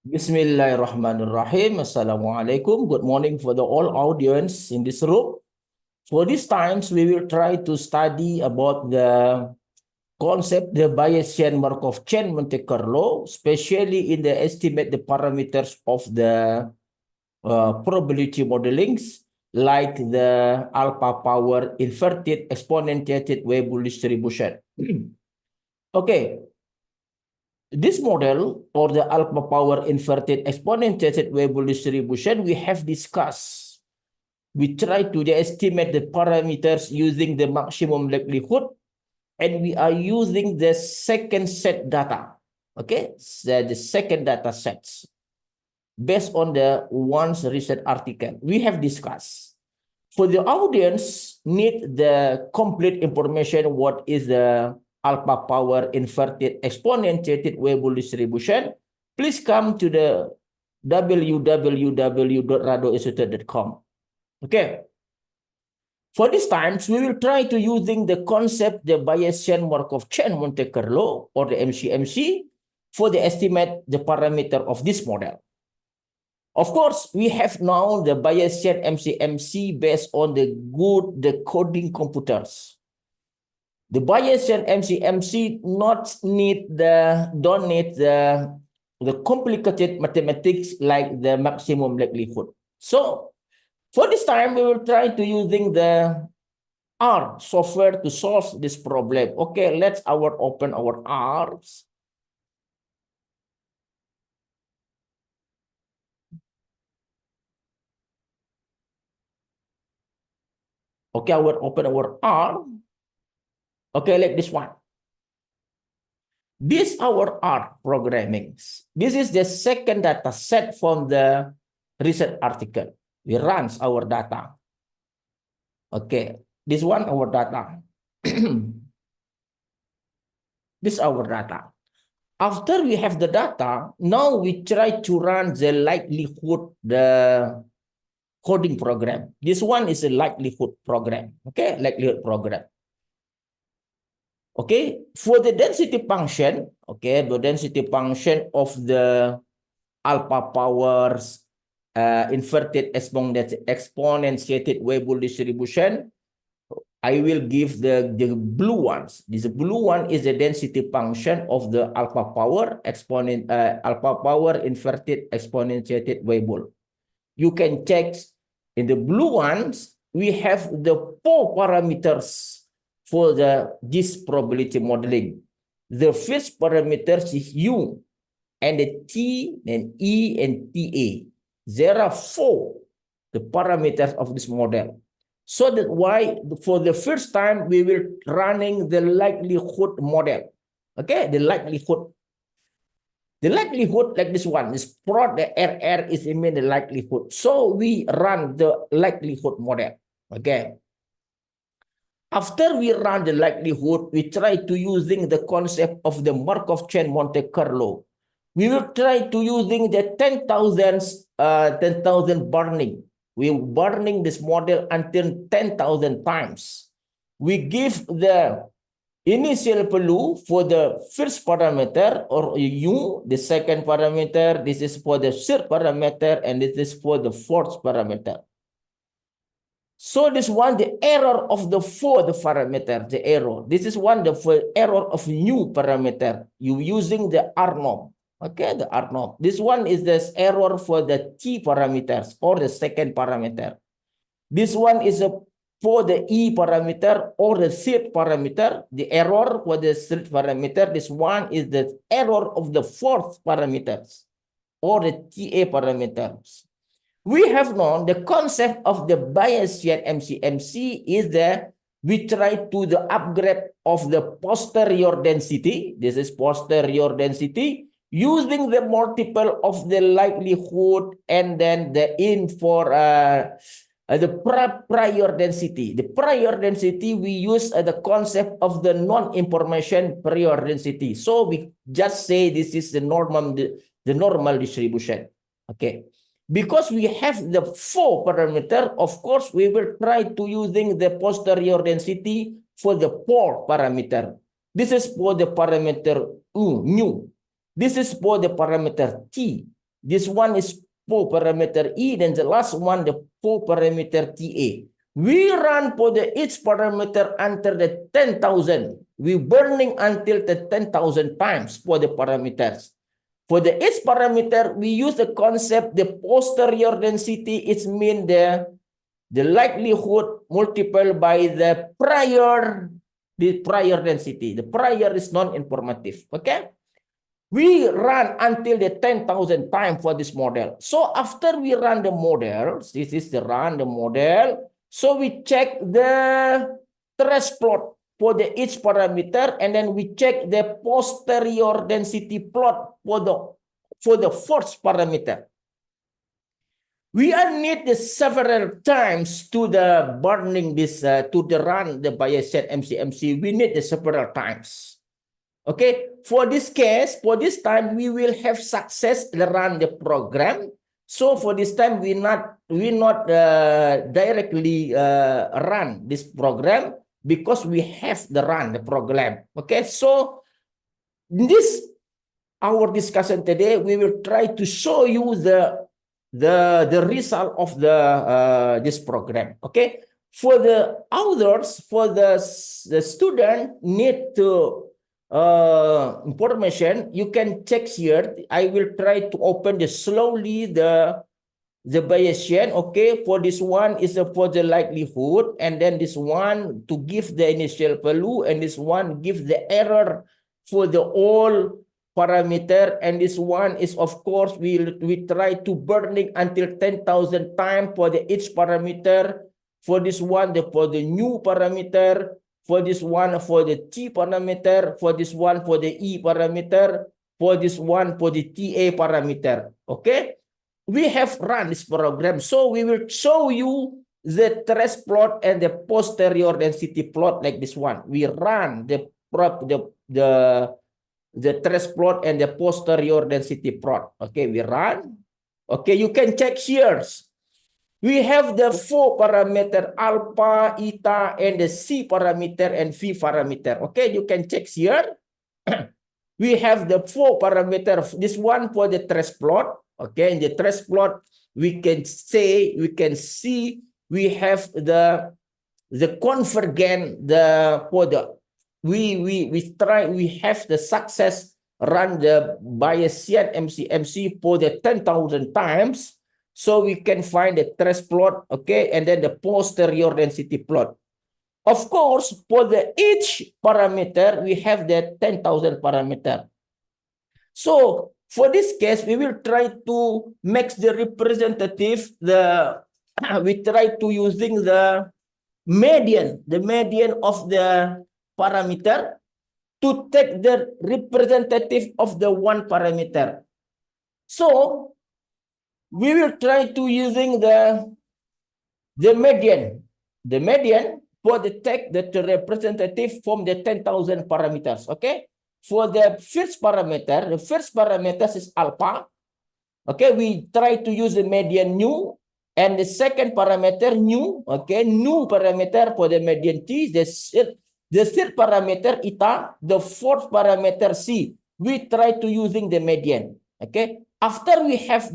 Bismillahirrahmanirrahim. Assalamualaikum. Good morning for the all audience in this room. For these times, we will try to study about the concept, the Bayesian Markov chain Monte Carlo, especially in the estimate the parameters of the probability modelings, like the alpha power inverted exponentiated Weibull distribution. Okay. This model, or the alpha power inverted exponentiated Weibull distribution, we have discussed. We try to estimate the parameters using the maximum likelihood, and we are using the second set data. Okay, so the second data sets based on the one's recent article we have discussed. For the audience, need the complete information. What is the alpha power inverted exponentiated Weibull distribution? Please come to the www.radoinstitute.com. Okay. For these times, we will try to using the concept, the Bayesian Markov chain Monte Carlo, or the MCMC, for the estimate the parameter of this model. Of course, we have now the Bayesian McMc based on the good decoding computers. The Bayesian McMc don't need the complicated mathematics like the maximum likelihood. So for this time, we will try to using the R software to solve this problem. Okay, let's open our R's. Okay, I will open our R. Okay, like this one. This our R programming. This is the second data set from the research article. We run our data. Okay, this one our data. This our data. After we have the data, now we try to run the likelihood, the coding program. This one is a likelihood program. Okay, likelihood program. Okay, for the density function, okay, the density function of the alpha powers inverted exponentiated Weibull distribution, I will give the blue ones. This blue one is the density function of the alpha power inverted exponentiated Weibull. You can check in the blue ones, we have the 4 parameters for this probability modeling. The first parameters is U, and the T, and E, and TA. There are 4 the parameters of this model. So that why for the first time we will running the likelihood model. Okay, the likelihood. The likelihood like this one is plot the RR is mean the likelihood. So we run the likelihood model. Okay. After we run the likelihood, we try to using the concept of the Markov chain Monte Carlo. We will try to using the 10,000 burning. We burning this model until 10,000 times. We give the initial value for the first parameter, or U, the second parameter. This is for the third parameter, and this is for the fourth parameter. So this one, the error of the fourth parameter, the error. This is one, the error of new parameter. You using the R norm. Okay, the R norm. This one is this error for the T parameters, or the second parameter. This one is for the E parameter, or the third parameter. The error for the third parameter. This one is the error of the fourth parameters, or the TA parameters. We have known the concept of the Bayesian McMc is that we try to the upgrade of the posterior density. This is posterior density using the multiple of the likelihood, and then the in for the prior density. The prior density we use the concept of the non-information prior density. So we just say this is the normal distribution. Okay. Because we have the 4 parameter, of course, we will try to using the posterior density for the 4 parameter. This is for the parameter U, nu. This is for the parameter T. This one is 4 parameter E, then the last one, the 4 parameter TA. We run for the each parameter until the 10,000. We burning until the 10,000 times for the parameters. For the each parameter, we use the concept, the posterior density, it means the likelihood multiplied by the prior density. The prior is non-informative, okay? We run until the 10,000 times for this model. So after we run the model, this is the run the model. So we check the trace plot for the each parameter, and then we check the posterior density plot for the first parameter. We need this several times to the burning this to the run the Bayesian MCMC. We need the several times. Okay, for this case, for this time, we will have success to run the program. So for this time, we not directly run this program because we have the run the program. Okay, so in this our discussion today, we will try to show you the result of this program. Okay, for the authors, for the student need to information, you can check here. I will try to open slowly the Bayesian. Okay, for this one is for the likelihood, and then this one to give the initial value, and this one give the error for the all parameter, and this one is of course we try to burning until 10,000 times for the each parameter. For this one, for the new parameter. For this one, for the T parameter. For this one, for the E parameter. For this one, for the TA parameter. Okay, we have run this program, so we will show you the trace plot and the posterior density plot like this one. We run the trace plot and the posterior density plot. Okay, we run. Okay, you can check here. We have the 4 parameter alpha, eta, and the C parameter and V parameter. Okay, you can check here. We have the 4 parameter. This one for the trace plot. Okay, in the trace plot, we can see we have the convergent we have the success run the Bayesian MCMC for the 10,000 times. So we can find the trace plot, okay, and then the posterior density plot. Of course, for each parameter, we have the 10,000 parameter. So for this case, we will try to make the representative, we try to using the median of the parameter to take the representative of the one parameter. So we will try to using the median for the take the representative from the 10,000 parameters. Okay, for the first parameter, is alpha. Okay, we try to use the median nu, and the second parameter nu. Okay, nu parameter for the median T. The third parameter eta, the fourth parameter C. We try to using the median. Okay, after we have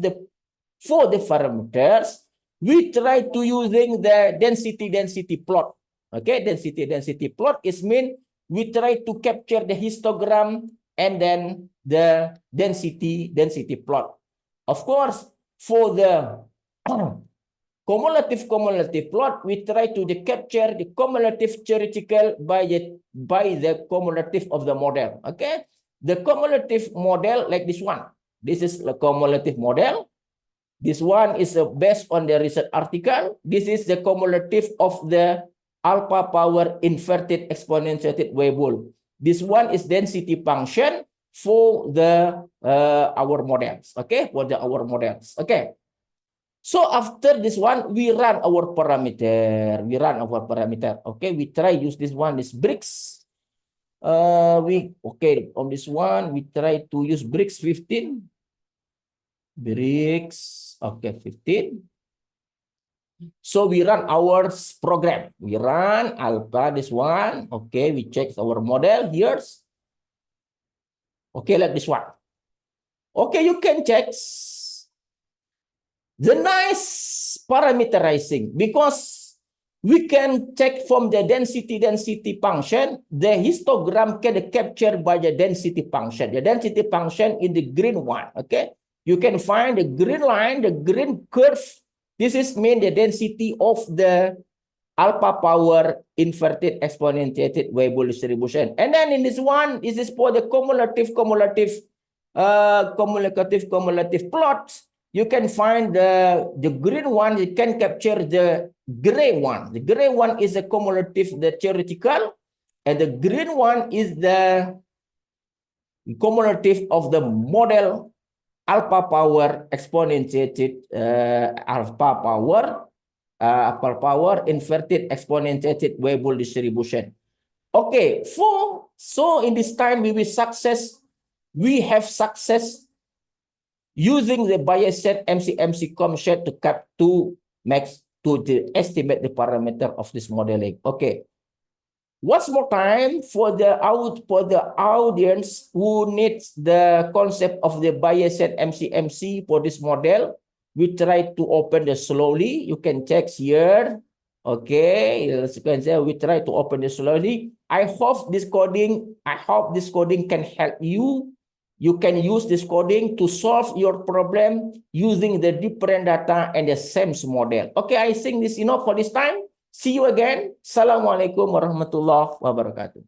for the parameters, we try to using the density plot. Okay, density plot is mean we try to capture the histogram and then the density plot. Of course, for the cumulative plot, we try to capture the cumulative theoretical by the cumulative of the model. Okay, the cumulative model like this one. This is the cumulative model. This one is based on the research article. This is the cumulative of the alpha power inverted exponentiated Weibull. This one is density function for the our models. Okay, for our models. Okay. So after this one, we run our parameter. Okay, we try use this one, this bricks. On this one, we try to use bricks 15. Bricks, okay, 15. So we run our program. We run alpha, this one. Okay, we check our model here. Okay, like this one. Okay, you can check The nice parameterizing, because we can check from the density function, the histogram can capture by the density function. The density function in the green one, okay? You can find the green line, the green curve. This is mean the density of the alpha power inverted exponentiated Weibull distribution. And then in this one, this is for the cumulative plot. You can find the green one, it can capture the gray one. The gray one is the cumulative, the theoretical, and the green one is the cumulative of the model alpha power exponentiated alpha power inverted exponentiated Weibull distribution. Okay, so in this time we have success using the Bayesian Mcmc concept to estimate the parameter of this modeling. Okay. Once more time for the audience who needs the concept of the Bayesian Mcmc for this model, we try to open this slowly. You can check here. Okay, we try to open this slowly. I hope this coding can help you. You can use this coding to solve your problem using the different data and the same model. Okay, I think this enough for this time. See you again. Assalamualaikum warahmatullahi wabarakatuh.